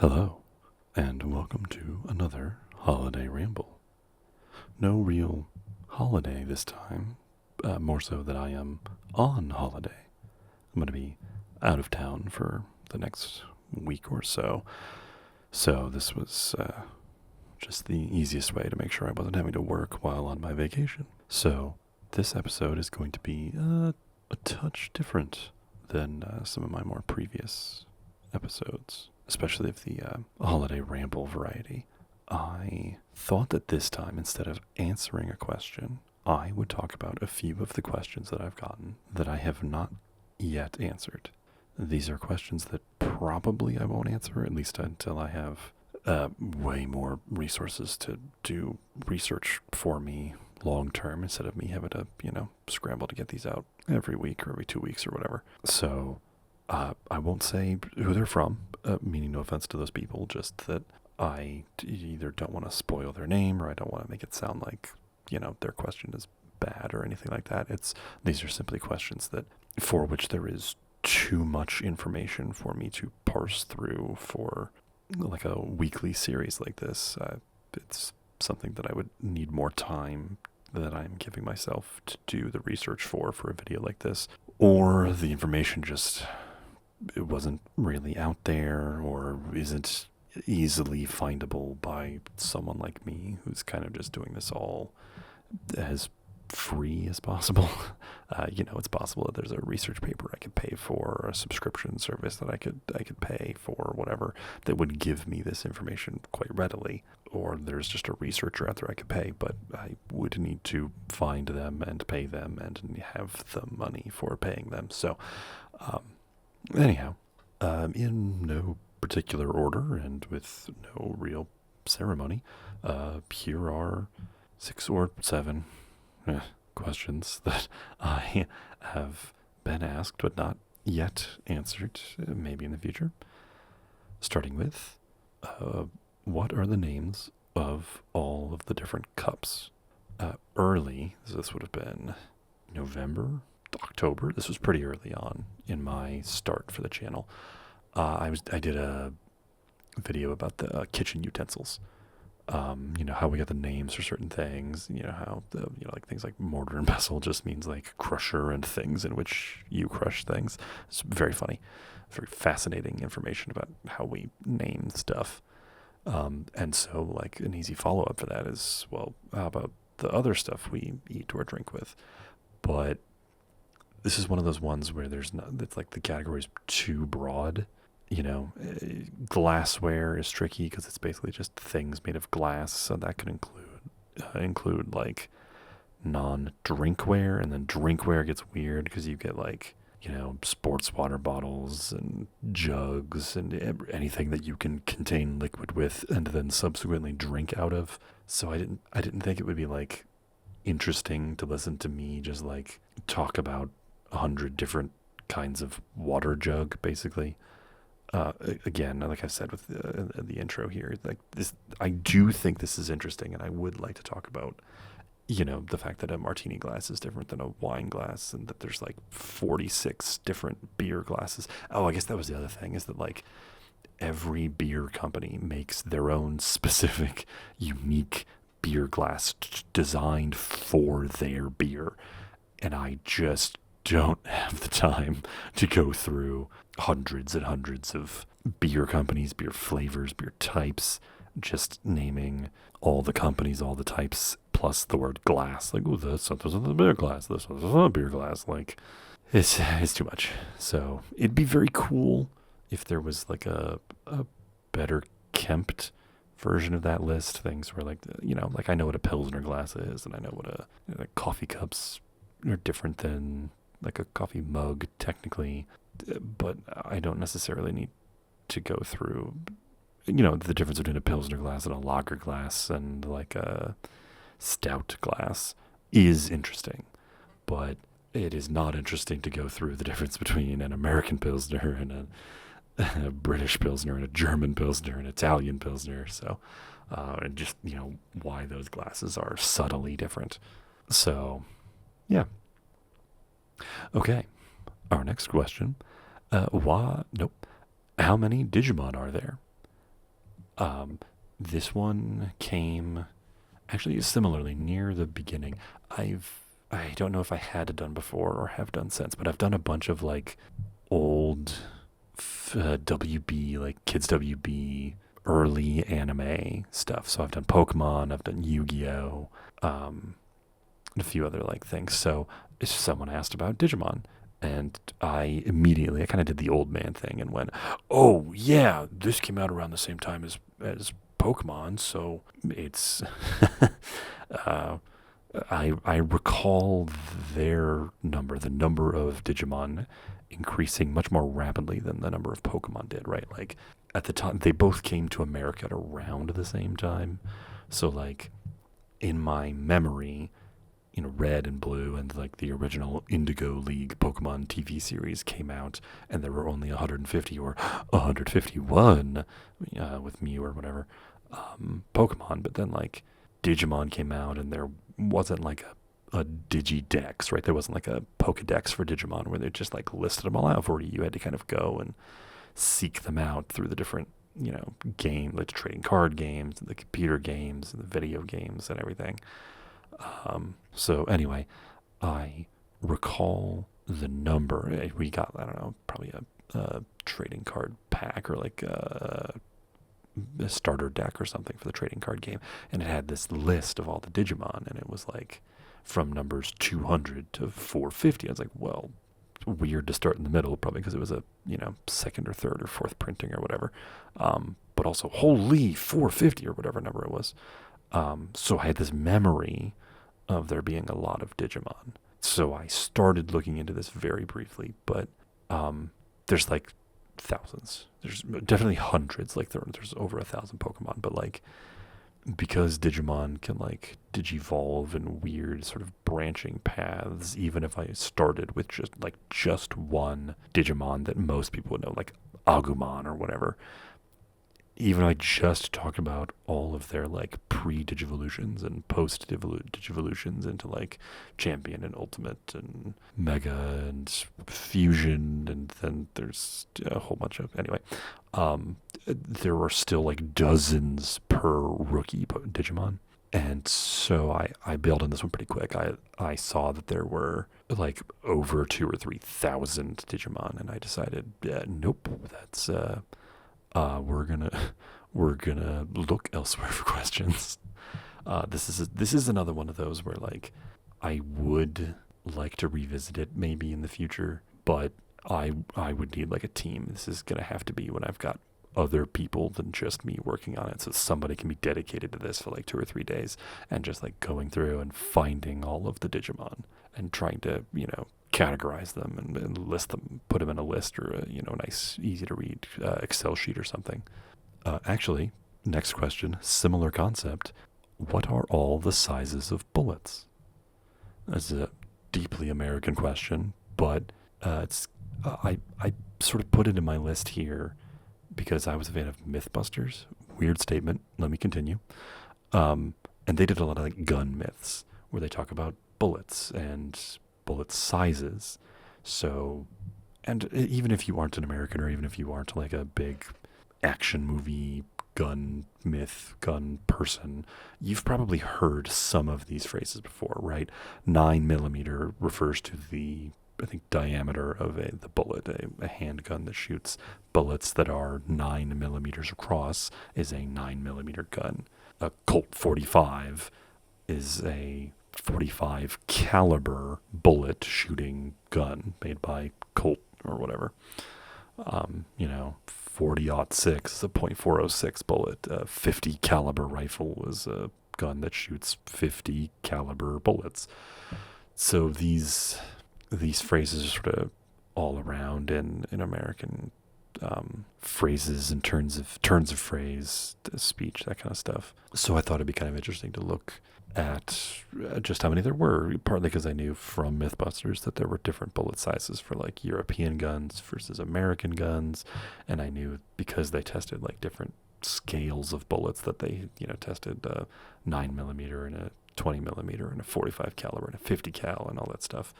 Hello, and welcome to another holiday ramble. No real holiday this time, more so that I am on holiday. I'm going to be out of town for the next week or so, so this was just the easiest way to make sure I wasn't having to work while on my vacation. So this episode is going to be a touch different than some of my more previous episodes, especially of the holiday ramble variety. I thought that this time, instead of answering a question, I would talk about a few of the questions that I've gotten that I have not yet answered. These are questions that probably I won't answer, at least until I have way more resources to do research for me long term, instead of me having to, scramble to get these out every week or every 2 weeks or whatever. So I won't say who they're from, meaning no offense to those people, just that I either don't want to spoil their name or I don't want to make it sound like, their question is bad or anything like that. These are simply questions for which there is too much information for me to parse through for like a weekly series like this. It's something that I would need more time that I'm giving myself to do the research for a video like this, or the information just it wasn't really out there or isn't easily findable by someone like me who's kind of just doing this all as free as possible. It's possible that there's a research paper I could pay for, or a subscription service that I could pay for, whatever, that would give me this information quite readily. Or there's just a researcher out there I could pay, but I would need to find them and pay them and have the money for paying them. So, anyhow, in no particular order and with no real ceremony, here are 6 or 7 questions that I have been asked but not yet answered, maybe in the future. Starting with, what are the names of all of the different cups? Early, so this would have been November, October. This was pretty early on in my start for the channel. I did a video about the kitchen utensils. How we got the names for certain things. How like things like mortar and pestle just means like crusher and things in which you crush things. It's very funny, very fascinating information about how we name stuff. And so like an easy follow up for that is, well, how about the other stuff we eat or drink with? But this is one of those ones where it's like the category is too broad. Glassware is tricky because it's basically just things made of glass. So that could include like non-drinkware, and then drinkware gets weird because you get like, sports water bottles and jugs and anything that you can contain liquid with and then subsequently drink out of. So I didn't think it would be like interesting to listen to me just like talk about 100 different kinds of water jug, basically. Again, like I said with the intro here, like this, I do think this is interesting, and I would like to talk about, the fact that a martini glass is different than a wine glass, and that there's like 46 different beer glasses. Oh, I guess that was the other thing, is that like every beer company makes their own specific, unique beer glass designed for their beer, and I just don't have the time to go through hundreds and hundreds of beer companies, beer flavors, beer types, just naming all the companies, all the types, plus the word glass. Like, oh, this is a beer glass, this is a beer glass. Like, it's too much. So it'd be very cool if there was like a better kept version of that list. Things where like, like I know what a Pilsner glass is, and I know what coffee cups are different than like a coffee mug technically, but I don't necessarily need to go through, the difference between a Pilsner glass and a lager glass and like a stout glass is interesting, but it is not interesting to go through the difference between an American Pilsner and a British Pilsner and a German Pilsner and Italian Pilsner. So, and just, why those glasses are subtly different. So, yeah. Okay, our next question. How many Digimon are there? This one came actually similarly near the beginning. I don't know if I had done before or have done since, but I've done a bunch of like old WB, like kids WB, early anime stuff. So I've done Pokemon, I've done Yu-Gi-Oh, and a few other like things. So someone asked about Digimon, and I kind of did the old man thing and went, "Oh yeah, this came out around the same time as Pokemon, so it's." uh, I recall their number, the number of Digimon, increasing much more rapidly than the number of Pokemon did. Right, like at the time they both came to America at around the same time, so like in my memory, Red and Blue and like the original Indigo League Pokemon TV series came out, and there were only 150 or 151 with Mew or whatever Pokemon. But then like Digimon came out, and there wasn't like a Digidex, right? There wasn't like a Pokedex for Digimon where they just like listed them all out for you. You had to kind of go and seek them out through the different like trading card games, the computer games, and the video games, and everything. So anyway, I recall the number. We got, I don't know, probably a trading card pack or like a starter deck or something for the trading card game. And it had this list of all the Digimon, and it was like from numbers 200 to 450. I was like, well, weird to start in the middle, probably because it was a, second or third or fourth printing or whatever. But also, holy 450 or whatever number it was. So I had this memory of there being a lot of Digimon. So I started looking into this very briefly, but there's like thousands. There's definitely hundreds. Like there's over 1,000 Pokemon, but like because Digimon can like digivolve in weird sort of branching paths, even if I started with just one Digimon that most people would know, like Agumon or whatever, even I just talked about all of their like pre-digivolutions and post-digivolutions into like Champion and Ultimate and Mega and Fusion, and then there's a whole bunch of, anyway, there are still like dozens per rookie Digimon. And so I bailed on this one pretty quick. I saw that there were like over 2,000 or 3,000 Digimon, and I decided, nope, that's we're gonna look elsewhere for questions. This is another one of those where like I would like to revisit it maybe in the future, but I would need like a team. This is gonna have to be when I've got other people than just me working on it, so somebody can be dedicated to this for like 2 or 3 days and just like going through and finding all of the Digimon and trying to categorize them and list them, put them in a list or a nice, easy to read Excel sheet or something. Actually, next question, similar concept. What are all the sizes of bullets? That's a deeply American question, but it's I sort of put it in my list here because I was a fan of Mythbusters. Weird statement. Let me continue. And they did a lot of like gun myths where they talk about bullets and bullet sizes. So, and even if you aren't an American, or even if you aren't like a big action movie gun myth gun person, you've probably heard some of these phrases before, right? 9mm refers to the, I think, diameter of the bullet. A handgun that shoots bullets that are 9mm across is a 9mm gun. A Colt 45 is a 45 caliber bullet shooting gun made by Colt or whatever. 40-06 is a .406 bullet. 50 caliber rifle is a gun that shoots 50 caliber bullets. So these phrases are sort of all around in American phrases and turns of phrase, speech, that kind of stuff. So I thought it'd be kind of interesting to look at just how many there were, partly because I knew from Mythbusters that there were different bullet sizes for like European guns versus American guns, and I knew because they tested like different scales of bullets that they tested 9mm and a 20mm and a 45 caliber and a 50 cal and all that stuff.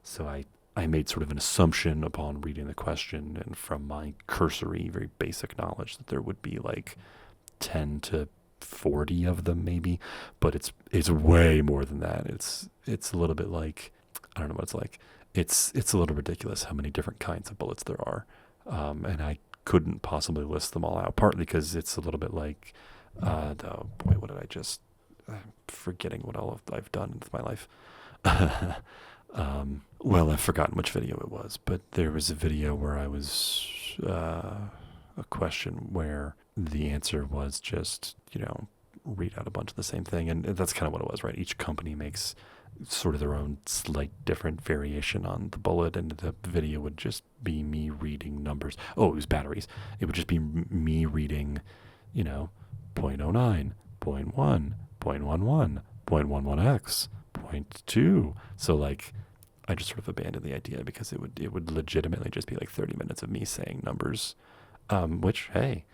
So I made sort of an assumption upon reading the question and from my cursory, very basic knowledge that there would be like 10 to 40 of them maybe, but it's way more than that. It's a little bit like, I don't know what it's like. It's a little ridiculous how many different kinds of bullets there are. And I couldn't possibly list them all out, partly because it's a little bit like, oh boy, what did I just, I'm forgetting what all I've done with my life. Well, I've forgotten which video it was, but there was a video where I was, a question where the answer was just, read out a bunch of the same thing. And that's kind of what it was, right? Each company makes sort of their own slight different variation on the bullet, and the video would just be me reading numbers. Oh, it was batteries. It would just be me reading, 0.09, 0.1, 0.11, 0.11x, 0.2. So like, I just sort of abandoned the idea because it would legitimately just be like 30 minutes of me saying numbers, which, hey,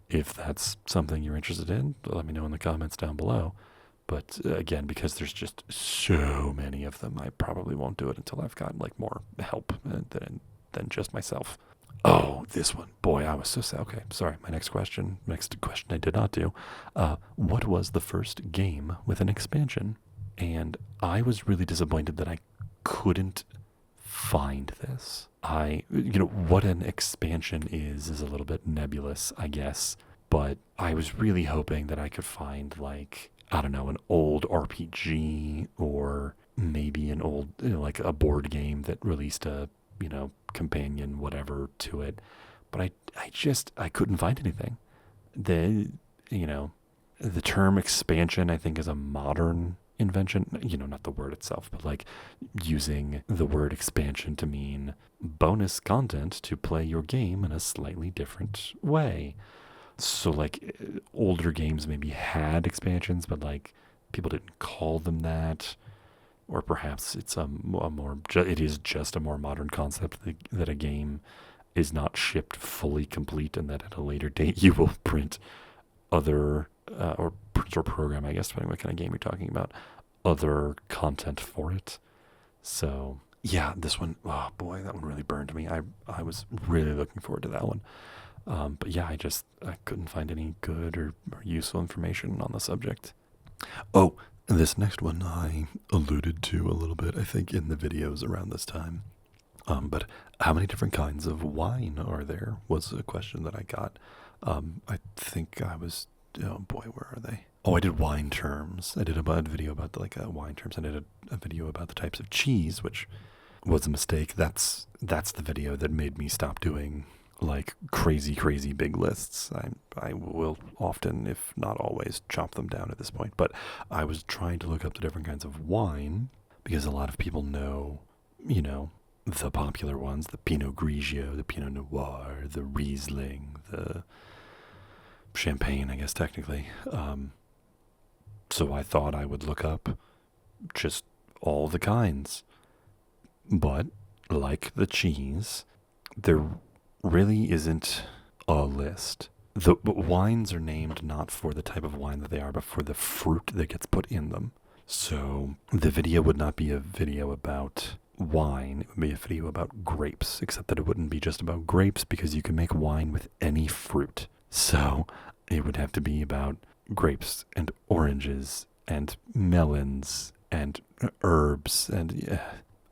if that's something you're interested in, let me know in the comments down below. But again, because there's just so many of them, I probably won't do it until I've gotten like more help than just myself. Oh, this one. Boy, I was so sad. Okay, sorry. My next question I did not do. What was the first game with an expansion? And I was really disappointed that I couldn't find this. What an expansion is a little bit nebulous, I guess. But I was really hoping that I could find, like, I don't know, an old RPG or maybe an old, like a board game that released a, companion, whatever to it. But I couldn't find anything. The term expansion, I think, is a modern invention, not the word itself, but like using the word expansion to mean bonus content to play your game in a slightly different way. So like older games maybe had expansions, but like people didn't call them that, or perhaps it's it is just a more modern concept that a game is not shipped fully complete, and that at a later date you will print other or print or program, I guess, depending what kind of game you're talking about, other content for it. So yeah, this one, oh boy, that one really burned me. I was really looking forward to that one. But yeah, I couldn't find any good or useful information on the subject. Oh, this next one I alluded to a little bit, I think, in the videos around this time. But how many different kinds of wine are there was a question that I got. I think I was, oh boy, where are they? Oh, I did wine terms. I did a video about wine terms. I did a video about the types of cheese, which was a mistake. That's the video that made me stop doing like crazy big lists. I will often, if not always, chop them down at this point. But I was trying to look up the different kinds of wine because a lot of people know, the popular ones, the Pinot Grigio, the Pinot Noir, the Riesling, the Champagne, I guess technically. So I thought I would look up just all the kinds. But like the cheese, there really isn't a list. The wines are named not for the type of wine that they are, but for the fruit that gets put in them. So the video would not be a video about wine. It would be a video about grapes, except that it wouldn't be just about grapes because you can make wine with any fruit. So it would have to be about grapes and oranges and melons and herbs, and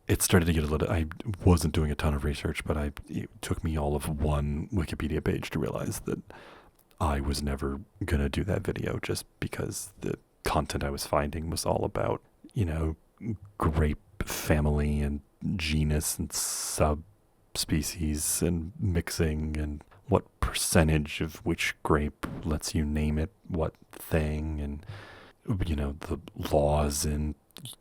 it started to get a little, I wasn't doing a ton of research, but it took me all of one Wikipedia page to realize that I was never going to do that video just because the content I was finding was all about, grape family and genus and subspecies and mixing and what percentage of which grape lets you name it what thing, and the laws in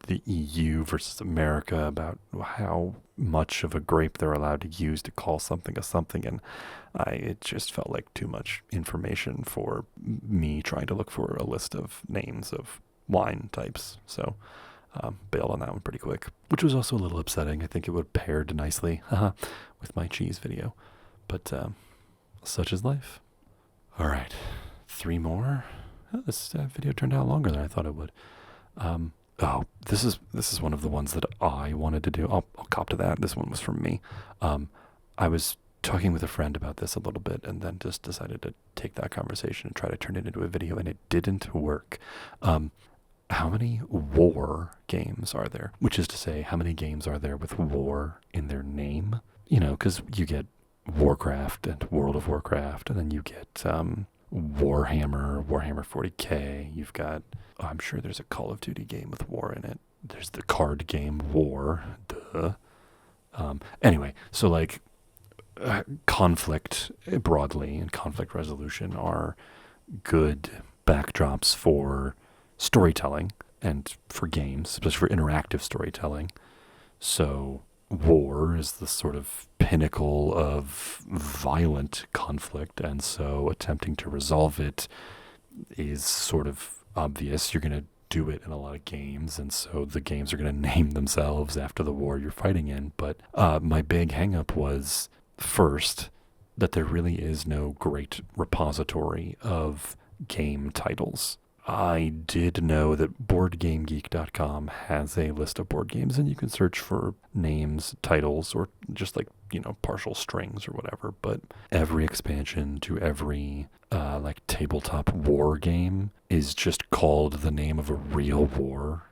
the EU versus America about how much of a grape they're allowed to use to call something a something, and it just felt like too much information for me trying to look for a list of names of wine types. So bailed on that one pretty quick, which was also a little upsetting. I think it would have paired nicely with my cheese video, but such is life. All right, 3 more. Oh, this video turned out longer than I thought it would. Oh, this is one of the ones that I wanted to do. I'll cop to that. This one was from me. I was talking with a friend about this a little bit and then just decided to take that conversation and try to turn it into a video, and it didn't work. How many war games are there? Which is to say, how many games are there with war in their name? You know, because you get Warcraft and World of Warcraft, and then you get Warhammer 40K. You've got, I'm sure there's a Call of Duty game with war in it. There's the card game War. Duh. Anyway, so like conflict broadly and conflict resolution are good backdrops for storytelling and for games, especially for interactive storytelling. So war is the sort of pinnacle of violent conflict, and so attempting to resolve it is sort of obvious. You're going to do it in a lot of games, and so the games are going to name themselves after the war you're fighting in. But my big hang-up was, first, that there really is no great repository of game titles. I did know that BoardGameGeek.com has a list of board games, and you can search for names, titles, or just like, you know, partial strings or whatever. But every expansion to every like tabletop war game is just called the name of a real war.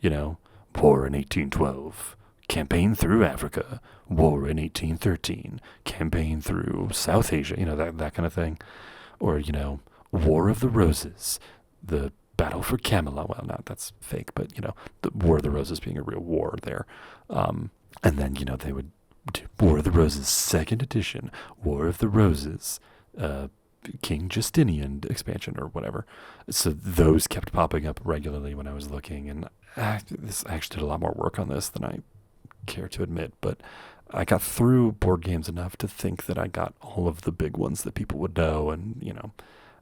You know, War in 1812, Campaign through Africa, War in 1813, Campaign through South Asia, you know, that kind of thing. Or, you know, War of the Roses, the Battle for Camelot. Well, not that's fake, but, you know, the War of the Roses being a real war there. And then, you know, they would do War of the Roses 2nd edition, War of the Roses, King Justinian expansion or whatever. So those kept popping up regularly when I was looking, and I actually did a lot more work on this than I care to admit, but I got through board games enough to think that I got all of the big ones that people would know, and, you know,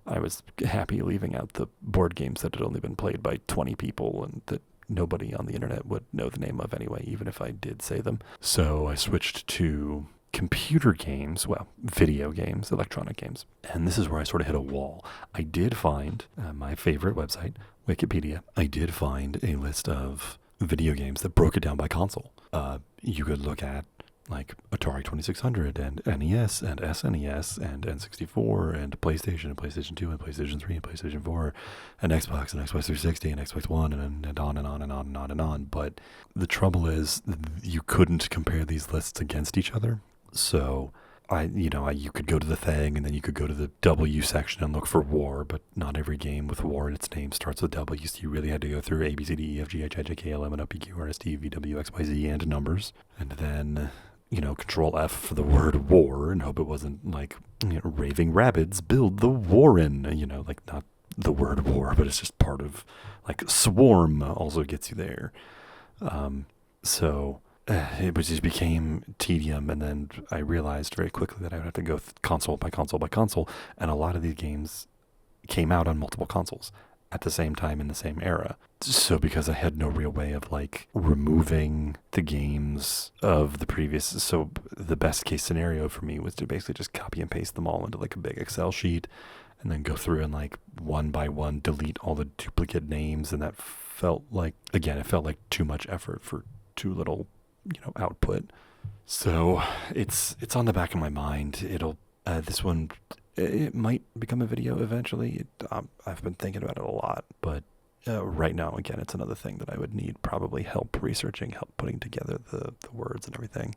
I was happy leaving out the board games that had only been played by 20 people and that nobody on the internet would know the name of anyway, even if I did say them. So I switched to computer games, well, video games, electronic games. And this is where I sort of hit a wall. I did find my favorite website, Wikipedia. I did find a list of video games that broke it down by console. You could look at like Atari 2600 and NES and SNES and N64 and PlayStation and PlayStation 2 and PlayStation 3 and PlayStation 4 and Xbox 360 and Xbox One and on and on and on and on and on. But the trouble is you couldn't compare these lists against each other. So you could go to the thing and then you could go to the W section and look for war, but not every game with war in its name starts with W, so you really had to go through A, B, C, D, E, F, G, H, I, J, K, L, M, N, O, P, Q, R, S, T, U, V, W, X, Y, Z, and numbers. And then, you know, Control F for the word war and hope it wasn't like, you know, raving rabbits build the warren, you know, like not the word war, but it's just part of, like, swarm also gets you there. So it just became tedium, and then I realized very quickly that I would have to go console by console by console, and a lot of these games came out on multiple consoles at the same time in the same era. So because I had no real way of like removing the games of the previous, so the best case scenario for me was to basically just copy and paste them all into like a big Excel sheet and then go through and like one by one delete all the duplicate names, and that felt like, again, it felt like too much effort for too little, you know, output. So it's on the back of my mind. It'll this one, it might become a video eventually. I've been thinking about it a lot, but right now, again, it's another thing that I would need probably help researching, help putting together the words and everything.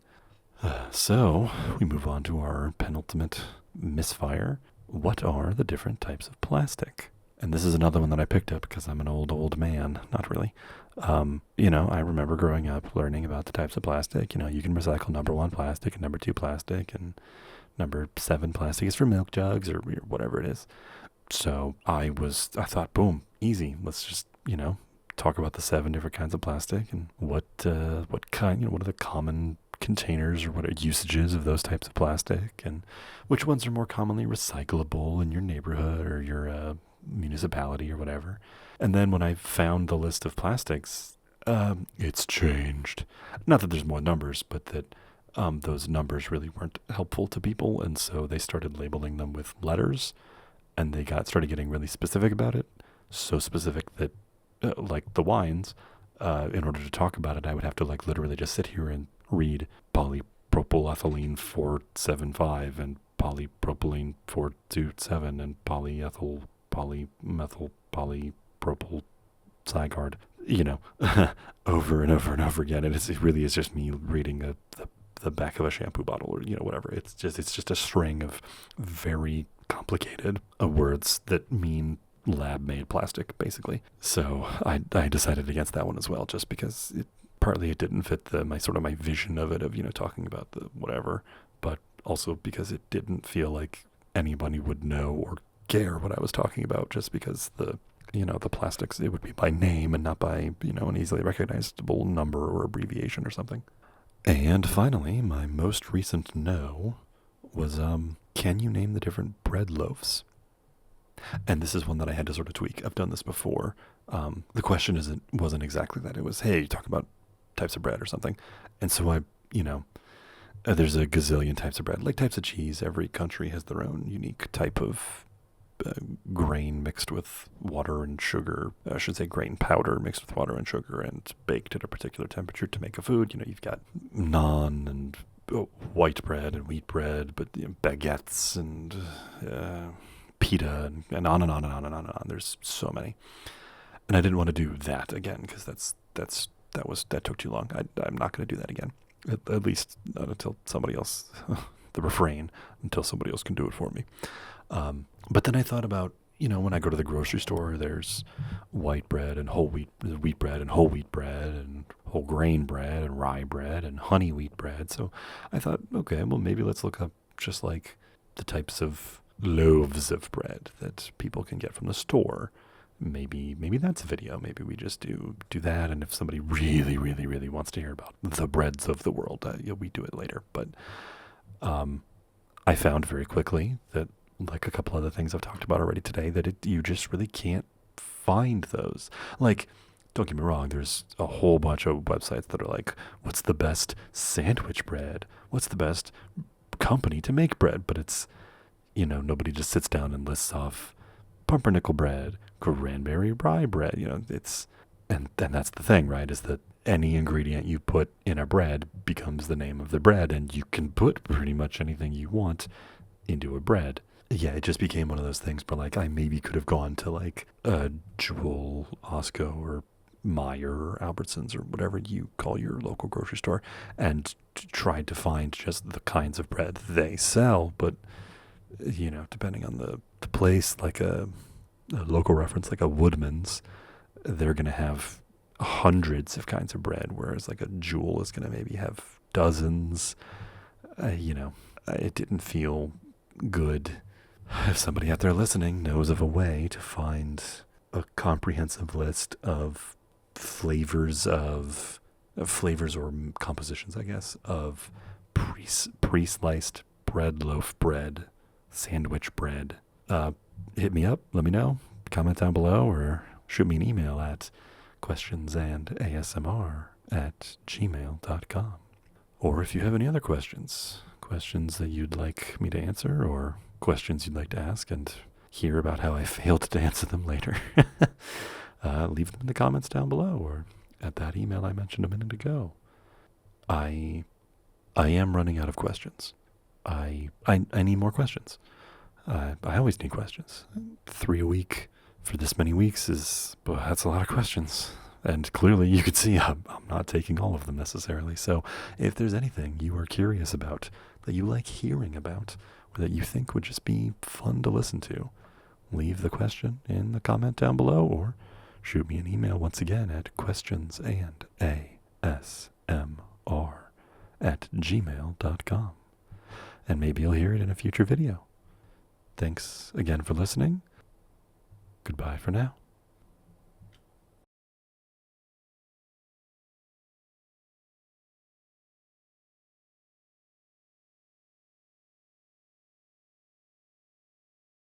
So we move on to our penultimate misfire. What are the different types of plastic? And this is another one that I picked up because I'm an old man. Not really. You know, I remember growing up learning about the types of plastic. You know, you can recycle number 1 plastic and number 2 plastic, and number 7 plastic is for milk jugs or whatever it is. So I thought, boom, easy. Let's just, you know, talk about the 7 different kinds of plastic and what kind, you know, what are the common containers or what are usages of those types of plastic, and which ones are more commonly recyclable in your neighborhood or your municipality or whatever. And then when I found the list of plastics, it's changed. Not that there's more numbers, but that those numbers really weren't helpful to people, and so they started labeling them with letters, and they started getting really specific about it. So specific that, like the wines, in order to talk about it, I would have to like literally just sit here and read polypropylene polypropylethylene 475 and polypropylene 427 and polyethyl polymethyl polypropyl Zygarde, over and over and over again. And it really is just me reading the back of a shampoo bottle or, whatever. It's just a string of very complicated words that mean lab-made plastic, basically. So I decided against that one as well, just because partly it didn't fit my vision of it, of, talking about the whatever, but also because it didn't feel like anybody would know or care what I was talking about, just because the plastics, it would be by name and not by, an easily recognizable number or abbreviation or something. And finally, my most recent no was, can you name the different bread loaves? And this is one that I had to sort of tweak. I've done this before. The question wasn't exactly that. It was, hey, you talk about types of bread or something. And so there's a gazillion types of bread, like types of cheese. Every country has their own unique type of grain mixed with water and sugar. I should say grain powder mixed with water and sugar and baked at a particular temperature to make a food. You've got naan and white bread and wheat bread, but baguettes and pita and on and on and on and on and on. There's so many, and I didn't want to do that again because that took too long. I'm not going to do that again. At least not until somebody else. The refrain, until somebody else can do it for me. But then I thought about, when I go to the grocery store, there's white bread and whole wheat bread and whole wheat bread and whole grain bread and rye bread and honey wheat bread. So I thought, okay, well, maybe let's look up just like the types of loaves of bread that people can get from the store. Maybe that's a video. Maybe we just do that. And if somebody really, really, really wants to hear about the breads of the world, we do it later. But I found very quickly that, like a couple other things I've talked about already today, that you just really can't find those. Like, don't get me wrong, there's a whole bunch of websites that are like, what's the best sandwich bread? What's the best company to make bread? But it's, nobody just sits down and lists off pumpernickel bread, cranberry rye bread. And that's the thing, right? Is that any ingredient you put in a bread becomes the name of the bread, and you can put pretty much anything you want into a bread. Yeah, it just became one of those things where, like, I maybe could have gone to, like, a Jewel, Osco, or Meijer, or Albertsons, or whatever you call your local grocery store, and tried to find just the kinds of bread they sell. But, depending on the place, like a local reference, like a Woodman's, they're going to have hundreds of kinds of bread, whereas, like, a Jewel is going to maybe have dozens. It didn't feel good. If somebody out there listening knows of a way to find a comprehensive list of flavors or compositions, I guess, of pre-sliced bread, loaf bread, sandwich bread, hit me up, let me know, comment down below, or shoot me an email at questionsandasmr@gmail.com. Or if you have any other questions that you'd like me to answer, or questions you'd like to ask and hear about how I failed to answer them later, leave them in the comments down below or at that email I mentioned a minute ago. I am running out of questions. I need more questions. I always need questions. 3 a week for this many weeks that's a lot of questions. And clearly you could see I'm not taking all of them necessarily. So if there's anything you are curious about, that you like hearing about, or that you think would just be fun to listen to, leave the question in the comment down below, or shoot me an email once again at questionsandasmr@gmail.com. And maybe you'll hear it in a future video. Thanks again for listening. Goodbye for now.